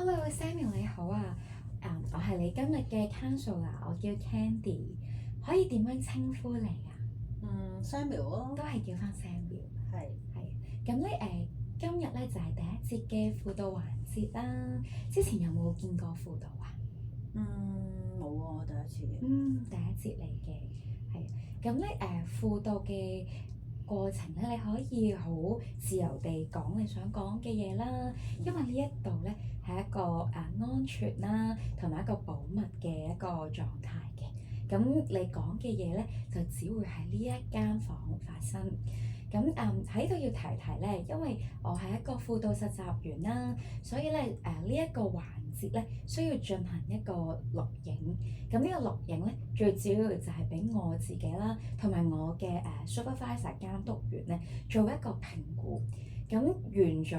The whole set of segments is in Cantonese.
Hello Samuel 你好啊，我係你今日嘅 counselor，我叫 Candy，可以點樣稱呼你啊？Samuel 咯，都係叫翻 Samuel。係。係，咁咧今日咧就係第一節嘅輔導環節啦。之前有冇見過輔導啊？冇喎，第一次嘅。第一節嚟嘅，係。咁咧輔導嘅過程咧，你可以好自由地講你想講嘅嘢啦，因為呢一度咧係一個安全啦，同埋一個保密嘅一個狀態嘅。咁你講嘅嘢咧，就只會喺呢一間房發生。咁喺度要提提咧，因為我係一個輔導實習員啦，所以咧呢一個環節咧需要進行一個錄影。咁呢個錄影咧，最主要就係俾我自己啦，同埋我嘅supervisor 監督員咧做一個評估。咁完咗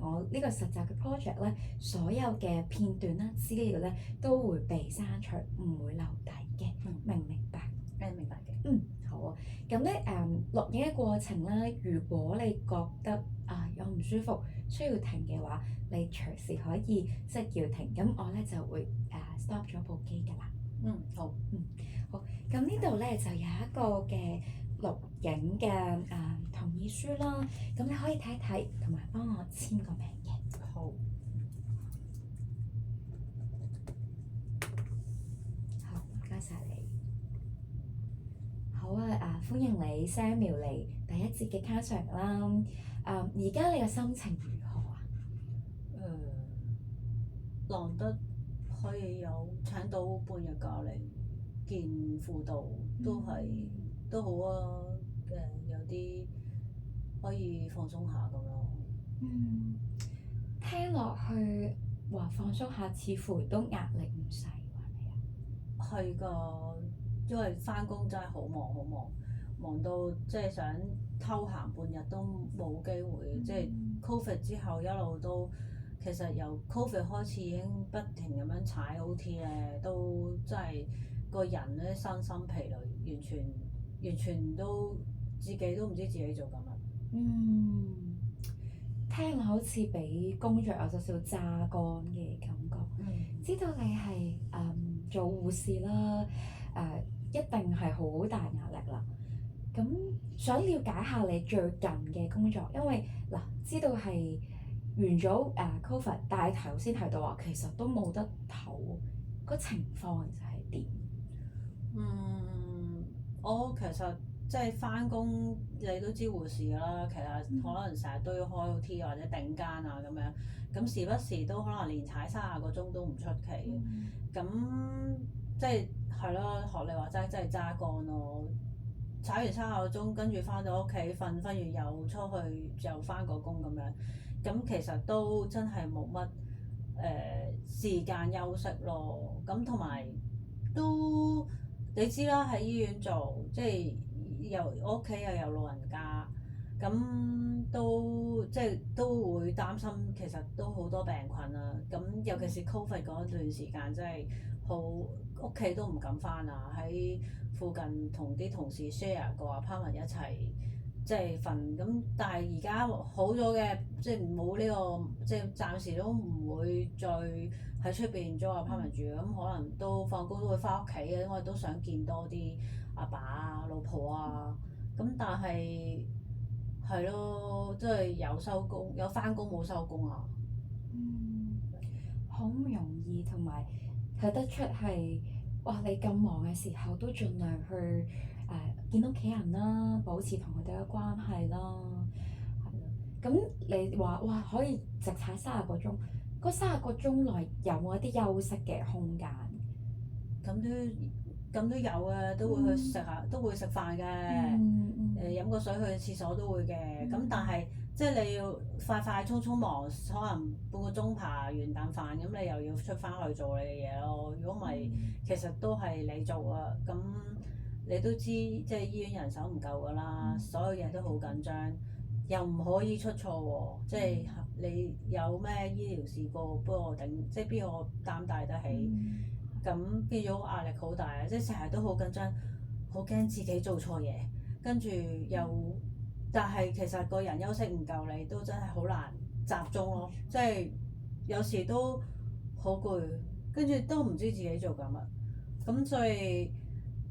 我呢個實習嘅 project 咧，所有嘅片段啦、資料咧都會被刪除，唔會留底嘅。明唔明白？明白嘅。好啊。咁咧錄影嘅過程咧，如果你覺得有唔舒服需要停嘅話，你隨時可以即係叫停，咁我咧就會stop 咗部機㗎啦。好。好，咁呢度咧就有一個嘅錄影嘅同意書啦，咁你可以睇一睇，同埋幫我簽個名嘅。好。好，唔該晒你。好啊，歡迎你 Samuel 嚟第一節嘅 counselling 啦。而家你嘅心情如何啊？難得可以有請到半日假嚟見輔導，都好啊。有啲可以放鬆下咁咯。聽落去話放鬆下，似乎都壓力唔細喎，係咪啊？係㗎，因為返工真係好忙好忙，忙到即係想偷閒半日都冇機會。即係 Covid 之後一路都，其實由 Covid 開始已經不停咁樣踩 OT 咧，都真係個人咧身心疲累，完全都自己都唔知自己做緊乜。聽落好似俾工作有少少榨乾嘅感覺。知道你係做護士啦，一定係好大壓力啦。咁想了解下你最近嘅工作，因為知道係完咗Covid，但係頭先提到話其實都冇得唞，個情況其實係點？我其實即係返工，你都知護士㗎啦。其實可能成日都要開 OT 或者頂更啊咁樣，咁時不時都可能連踩30個鐘都唔出奇嘅。咁即係咯，學你話齋，真係揸乾咯。踩完30個鐘，跟住返到屋企瞓完又出去又返個工咁樣，咁其實都真係冇乜時間休息咯。咁同埋都你知啦，喺醫院做即係我屋企又有老人家，咁都即係都會擔心，其實都好多病菌啦。咁尤其是 Covid 嗰段時間，真係好屋企都唔敢返啊！喺附近同啲同事 share 個 apartment 一齊即係瞓。咁但係而家好咗嘅，即係冇呢個，即係暫時都唔會再喺出邊租 apartment 住。咁可能都放工都會返屋企嘅，因為都想見多啲阿爸啊、老婆啊。咁但係係咯，即係有收工，有返工冇收工啊。好唔容易，同埋睇得出係哇！你咁忙嘅時候都盡量去見屋企人啦，保持同佢哋嘅關係啦，係咯。咁你話哇，可以直踩30個鐘，嗰30個鐘內有冇一啲休息嘅空間？咁都有嘅，都會去食下，都會食飯嘅。飲個水去廁所都會嘅。咁但係即係你要快快匆匆忙，可能半個鐘扒完啖飯，咁你又要出翻去做你嘅嘢咯。如果唔係，其實都係你做啊。咁你都知，即係醫院人手唔夠㗎啦，所有嘢都好緊張，又唔可以出錯喎。即係你有咩醫療事故，幫我頂，即係邊個擔帶得起？咁變咗壓力好大啊！即係成日都好緊張，好驚自己做錯嘢，跟住又，但係其實個人休息唔夠，你都真係好難集中咯。即係有時都好攰，跟住都唔知自己做緊乜，咁所以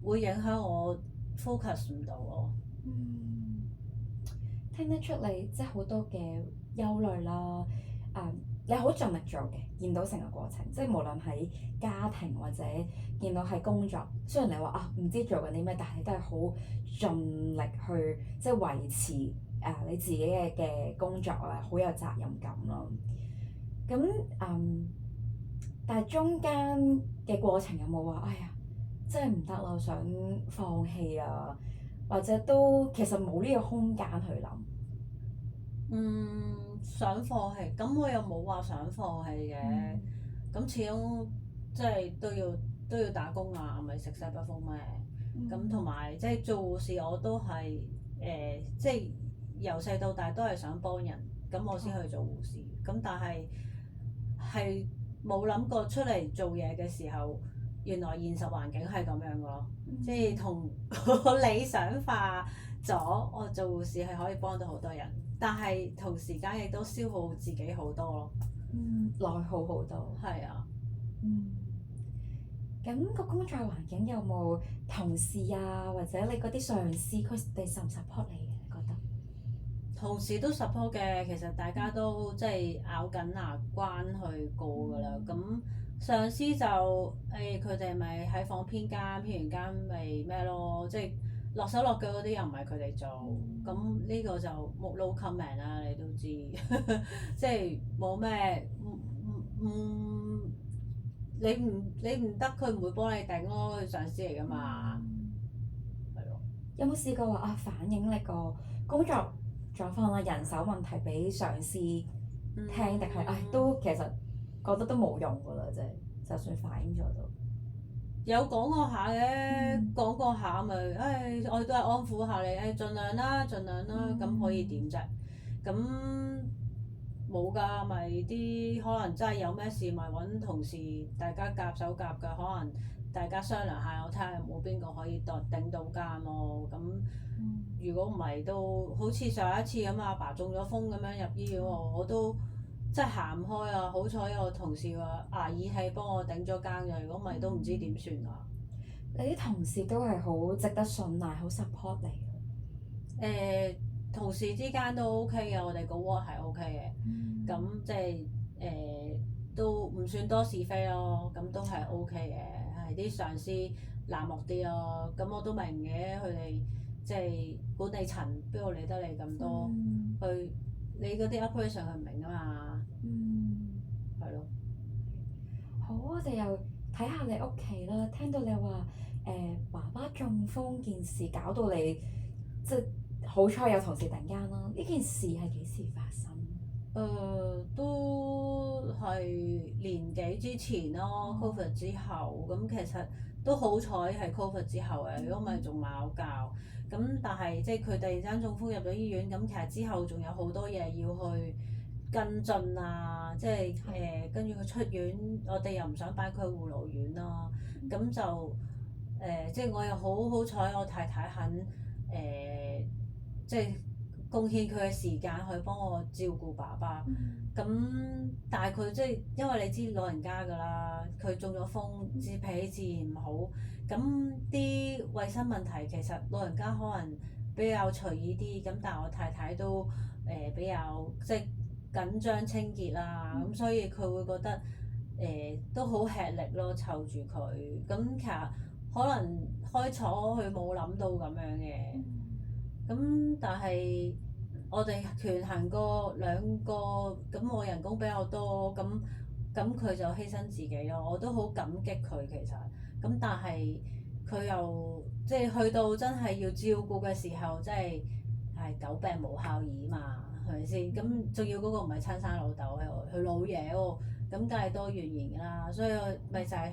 會影響我 focus 唔到咯。聽得出你即係好多嘅憂慮啦，你好盡力做嘅，見到成個過程，即係無論喺家庭或者見到喺工作，雖然你話唔知做緊啲咩，但係你都係好盡力去即係維持你自己嘅工作啊，好有責任感咯。咁但係中間嘅過程有冇話哎呀真係唔得啦，我想放棄啊，或者都其實冇呢個空間去諗。想放棄，咁我又冇話想放棄嘅，咁始終即係都要打工啊，咪食西北風咩？咁同埋即係做護士我都係即係由細到大都係想幫人，咁我先去做護士。咁但係冇諗過出嚟做嘢嘅時候，原來現實環境係咁樣嘅咯，即係同我理想化咗，我做護士係可以幫到好多人，但係同時間亦都消耗自己好多咯。內耗好多。係啊。咁個工作環境有冇同事啊，或者你嗰啲上司佢哋 support 你嘅？你覺得？同事都 support 嘅，其實大家都即係咬緊牙關去過㗎啦。咁上司就佢哋咪喺房編監，編完監咪咩咯，即係落手落腳嗰啲又唔係佢哋做。咁呢個就冇 no comment 啦，你都知，即係冇咩你唔得，佢唔會幫你頂咯，佢上司嚟㗎嘛，係咯。有冇試過話反映你個工作狀況啦、人手問題俾上司聽，定係都其實覺得都冇用㗎啦，即係就算反映咗都有講過下嘅，講過下咪我哋都係安撫下你，盡量啦，盡量啦，咁可以點啫？咁冇㗎，咪啲可能真係有咩事咪揾同事，大家夾手夾腳，可能大家商量下，我睇下有冇邊個可以頂到監咯。咁如果唔係都好似上一次咁，阿爸中咗風咁樣入醫院喎，我都真係行唔開啊！好彩有個同事話牙耳氣幫我頂咗監㗎，如果唔係都唔知點算啊！你啲同事都係好值得信賴，好 support 你嘅。同事之間都 OK 嘅，我哋個 work 係 OK 嘅，咁即係都唔算多是非咯，咁都係 OK 嘅，係啲上司冷漠啲咯，咁我都明嘅，佢哋即係管理層邊度理得你咁多，佢你嗰啲 operation 佢唔明啊嘛，係咯。好，我哋又睇下你屋企啦，聽到你話爸爸中風件事搞到你即係。好彩有同事突然間啦！呢件事係幾時發生？都係年幾之前咯，Covid 之後，咁其實都好彩係 Covid 之後嘅，如果唔係仲鬧交。咁但係即係佢突然間中風入咗醫院，咁其實之後仲有好多嘢要去跟進啊，即係跟住佢出院，我哋又唔想擺佢去護老院啦，咁就即係我又好彩，我太太肯即係貢獻佢嘅時間去幫我照顧爸爸，咁但係佢即係因為你知老人家㗎啦，佢中咗風，脾氣自然唔好，咁啲衞生問題其實老人家可能比較隨意啲，咁但係我太太都比較即係緊張清潔啦，咁所以佢會覺得都好吃力咯，湊住佢，咁其實可能開初佢冇諗到咁樣嘅。咁但係我哋權衡過兩個，咁我人工比較多，咁佢就犧牲自己咯。我都好感激佢其實，咁但係佢又即係去到真係要照顧嘅時候，即係久病無孝兒嘛，係咪先？咁仲要嗰個唔係親生老豆，係佢老爺喎，咁梗係多怨言㗎啦。所以我咪就係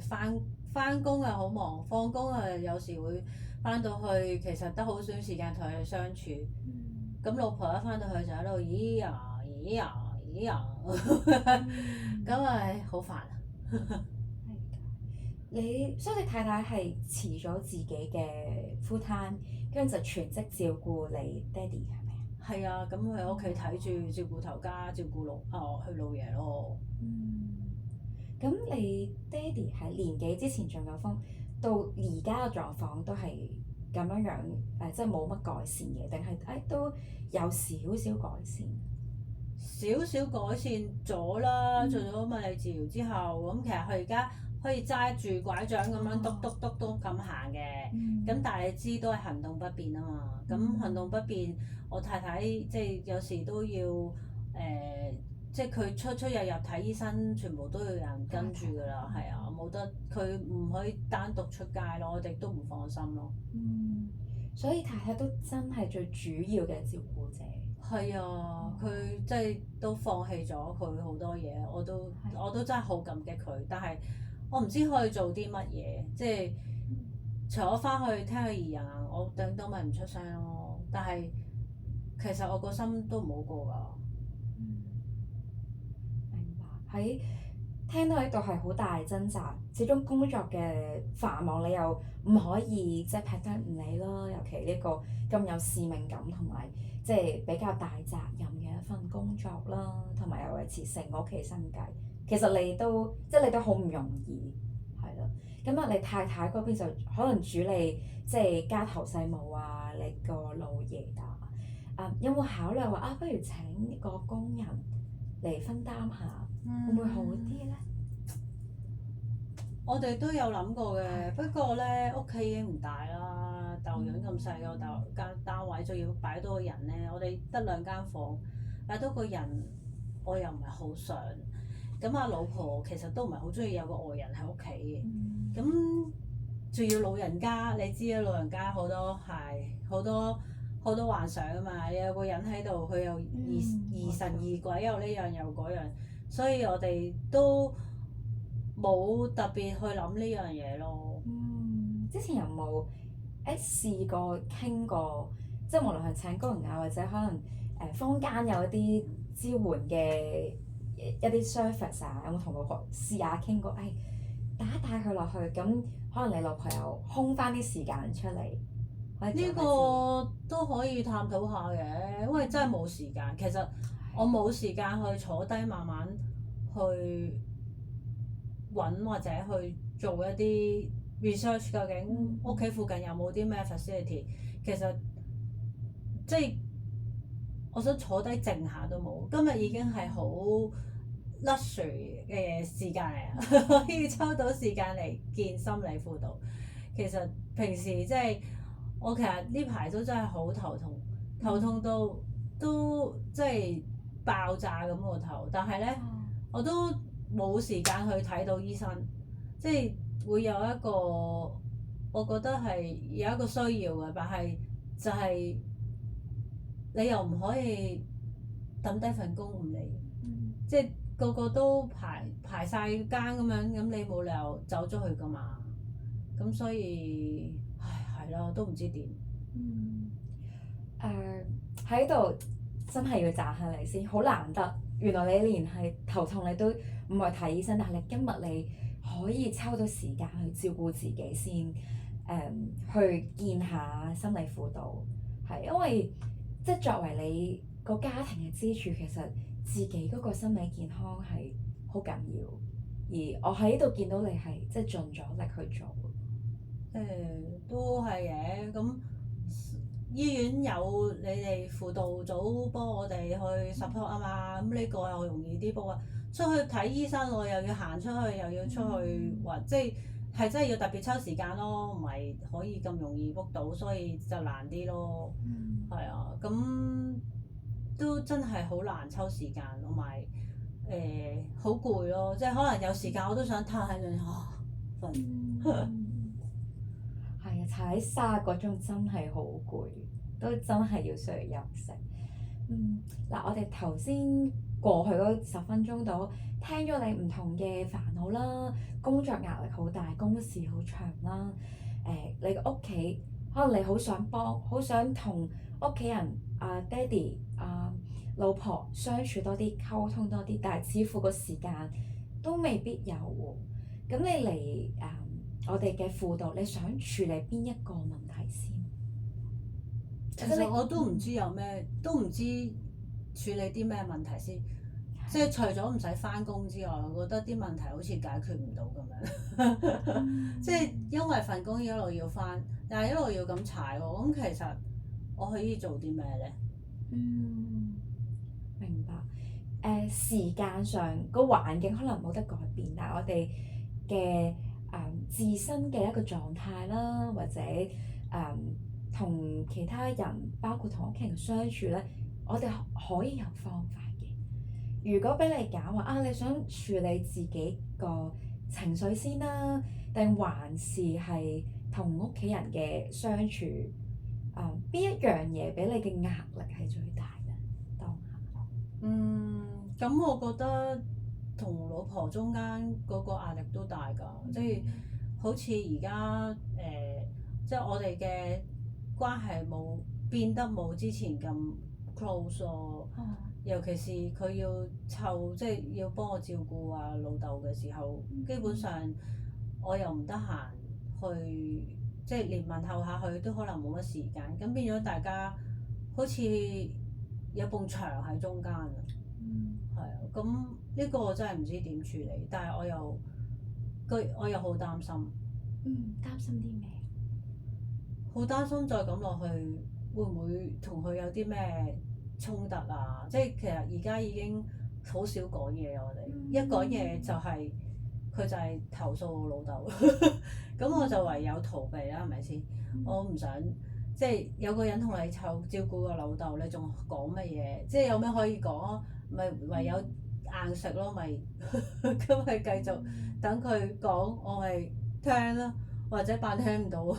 翻工又好忙，放工啊有時會。翻到去其實得好少時間同佢相處，咁老婆一翻到去就喺度咦呀咦呀咦呀，咁咪好煩啊！所以你太太係辭咗自己嘅 full time，跟住就全職照顧你爹哋係咪啊？係啊，咁喺屋企睇住照顧頭家，照顧去老爺咯。咁你爹哋喺年幾之前中咗風，到而家嘅狀況都係咁樣樣即係冇乜改善嘅，定係都有少少改善？少少改善咗啦，做咗物理治療之後，咁其實佢而家可以揸住拐杖咁樣篤篤篤篤咁行嘅。咁但係你知都係行動不便啊嘛。咁行動不便，我太太即係有時都要即係佢出入入睇醫生，全部都要有人跟住㗎啦。係啊，冇得佢唔可以單獨出街咯，我哋都唔放心咯。所以太太都真係最主要嘅照顧者。係啊，佢即係都放棄咗佢好多嘢，我都真係好感激佢。但係我唔知可以做啲乜嘢，即係除咗翻去聽佢兒人，我頂多咪唔出聲咯。但係其實我個心都唔好過㗎。明白。喺聽到呢度係好大掙扎，始終工作嘅繁忙，你又唔可以即係劈低唔理咯。尤其呢個咁有使命感同埋即係比較大責任嘅一份工作啦，同埋又維持成個屋企生計，其實你都好唔容易，係咯。咁啊，你太太嗰邊就可能主理即係家頭細務啊，你個老爺有冇考慮話不如請個工人嚟分擔下，會唔會好啲咧？我哋都有諗過嘅，不過咧屋企已經唔大啦，豆樣咁細個單位，仲要擺多個人咧，我哋得2間房，擺多個人我又唔係好想。咁阿老婆其實都唔係好中意有個外人喺屋企嘅，咁仲要老人家，你知啦，老人家好多幻想啊嘛，有個人喺度，佢又疑神疑鬼，又呢樣又嗰樣，所以我哋都冇特別去諗呢樣嘢咯。之前有冇試過傾過，即係無論係請工人啊，或者可能坊間有一啲支援嘅一啲 service 啊，有冇同老婆試下傾過？帶一帶佢落去，咁可能你老婆又空翻啲時間出嚟。呢個都可以探討下嘅，因為真係冇時間。其實我冇時間去坐低慢慢去揾或者去做一啲 research，究竟屋企附近有冇啲咩 facility。其實即係我想坐低靜下都冇。今日已經係好 luxury 嘅時間嚟啊，可以抽到時間嚟見心理輔導。其實平時即係我其實呢排都真係好頭痛到都即係爆炸咁個頭，但係咧我都冇時間去睇到醫生，即係會有一個我覺得係有一個需要嘅，但係就係你又唔可以抌低份工唔理，即係個個都排晒更咁樣，咁你冇理由走咗去㗎嘛，咁所以係咯，都唔知點。喺度真係要讚下你先，好難得，原來你連係頭痛你都唔去睇醫生，但係你今日你可以抽到時間去照顧自己先，去見下心理輔導，係因為即係作為你個家庭嘅支柱，其實自己嗰個心理健康係好緊要，而我喺呢度見到你係即係盡咗力去做。都係嘅，咁醫院有你哋輔導組幫我哋去 support 啊嘛，咁呢個又容易啲，不過出去睇醫生我又要行出去，又要出去或即係真係要特別抽時間咯，唔係可以咁容易 book 到，所以就難啲咯。係啊，咁都真係好難抽時間，同埋好攰咯，即係可能有時間我都想攤喺度瞓。係啊，踩30個鐘真係好攰，都真係要需要休息。嗱，我哋頭先過去嗰10分鐘度，聽咗你唔同嘅煩惱啦，工作壓力好大，工時好長啦。你個屋企可能你好想幫，好想同屋企人爹哋老婆相處多啲，溝通多啲，但係似乎個時間都未必有喎。咁你嚟我哋嘅輔導，你想處理邊一個問題先？其實我都唔知有咩，都唔知處理啲咩問題先。即係除咗唔使返工之外，我覺得啲問題好似解決唔到咁樣。即係因為份工一路要返，但係一路要咁踩喎。咁其實我可以做啲咩咧？明白。時間上個環境可能冇得改變，但係我哋嘅自身嘅一個狀態啦，或者同其他人，包括同屋企人相處咧，我哋可以有方法嘅。如果俾你揀話你想處理自己個情緒先啦，定還是係同屋企人嘅相處？邊一樣嘢俾你嘅壓力係最大嘅當下？咁我覺得同老婆中間嗰個壓力都大㗎，即係好似而家即係我哋嘅關係變得冇之前咁 close 咯。尤其是佢要湊，即係要幫我照顧老豆嘅時候，基本上我又唔得閒去，即係連問候下佢都可能冇乜時間，咁變咗大家好似有埲牆喺中間啊。係啊，咁呢個我真係唔知點處理，但係我又好擔心。擔心啲咩？好擔心再咁落去，會唔會同佢有啲咩衝突啊？即係其實而家已經好少講嘢，我哋一講嘢就係佢就係投訴我老豆，咁我就唯有逃避啦，係咪先？我唔想即係有個人同你照顧個老豆，你仲講乜嘢？即係有咩可以講啊？咪唯有硬食咯，咪咁咪繼續等佢講，我咪聽啦，或者扮聽唔到。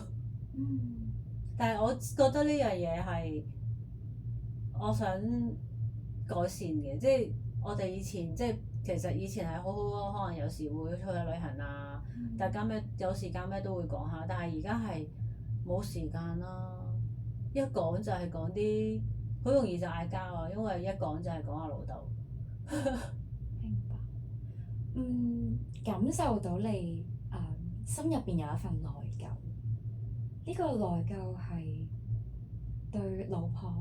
但係我覺得呢樣嘢係我想改善嘅，即係我哋以前即係其實以前係好好咯，可能有時會去下旅行啊，大家咩有時間咩都會講下，但係而家係冇時間啦，一講就係講啲好容易就嗌交啊，因為一講就係講下老豆。明白。感受到你心入邊有一份內疚。呢個內疚係對老婆，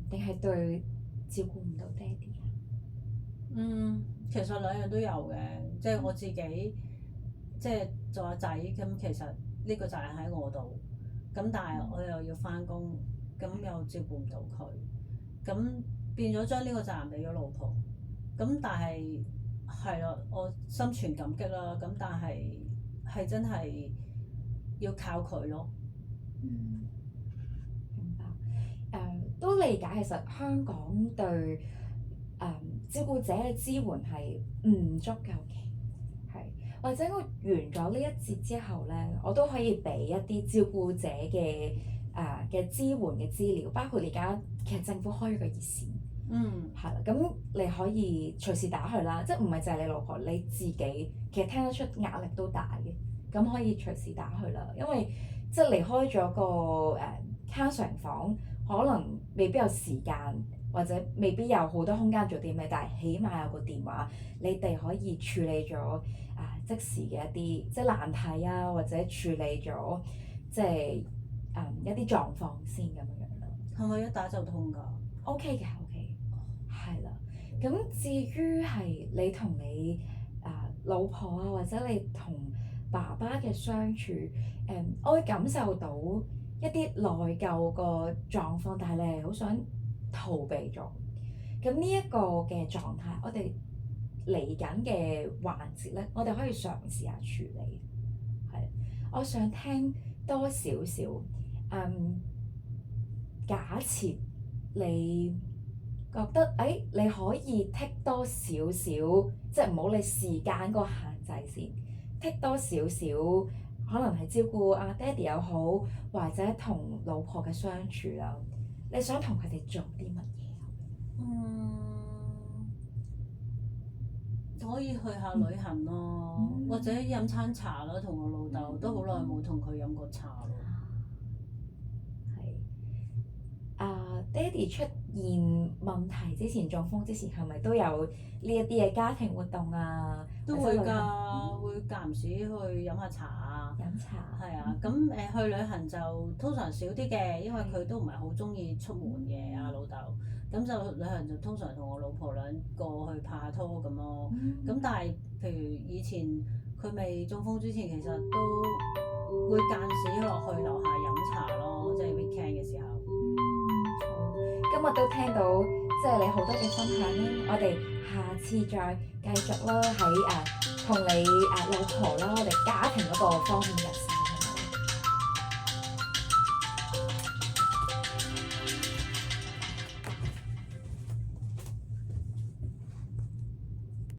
定係對照顧唔到爹哋啊？其實兩樣都有嘅，即係我自己，即係做阿仔咁，其實呢個責任喺我度，咁但係我又要返工，咁又照顧唔到佢，咁變咗將呢個責任俾咗老婆，咁但係係咯，我心存感激啦，咁但係真係要靠佢咯。明白。都理解，其實香港對照顧者嘅支援係唔足夠嘅，係或者我完咗呢一節之後咧，我都可以俾一啲照顧者嘅支援嘅資料，包括而家其實政府開咗個熱線，係啦，咁你可以隨時打去啦，即係唔係就係你老婆，你自己其實聽得出壓力都大嘅，咁可以隨時打去啦，因為即係離開咗個counselling房，可能未必有時間。或者未必有好多空間做啲咩，但係起碼有個電話，你哋可以處理咗即時嘅一啲即係難題啊，或者處理咗即係一啲狀況先咁樣咯。係咪一打就通㗎？OK 嘅，OK，係啦。咁至於係你同你老婆啊，或者你同爸爸嘅相處，我會感受到一啲內疚個狀況，但係你係好想逃避咗，咁呢一個嘅狀態，我哋嚟緊嘅環節咧，我哋可以嘗試下處理。係，我想聽多少少，假設你覺得你可以剔多少少，即係唔好理時間個限制先，剔多少少，可能係照顧阿爹哋又好，或者同老婆嘅相處啦。你想同佢哋做啲乜嘢？可以去下旅行咯，或者飲餐茶咯，同我老豆都好耐冇同佢飲過茶咯。係。爹哋出現問題之前，中風之前係咪都有呢一啲嘅家庭活動啊？都會㗎，會間唔時去飲下茶啊，茶。飲茶。係啊，咁去旅行就通常少啲嘅，因為佢都唔係好中意出門嘅阿老豆。咁就旅行就通常同我老婆兩個去拍下拖咁咯。咁但係譬如以前佢未中風之前，其實都會間時落去樓下飲茶咯，即係 weekend 嘅時候。好，今日都聽到即係你好多嘅分享啦，我哋下次再繼續啦，喺同你老婆啦，我哋家庭嗰個方面嘅事。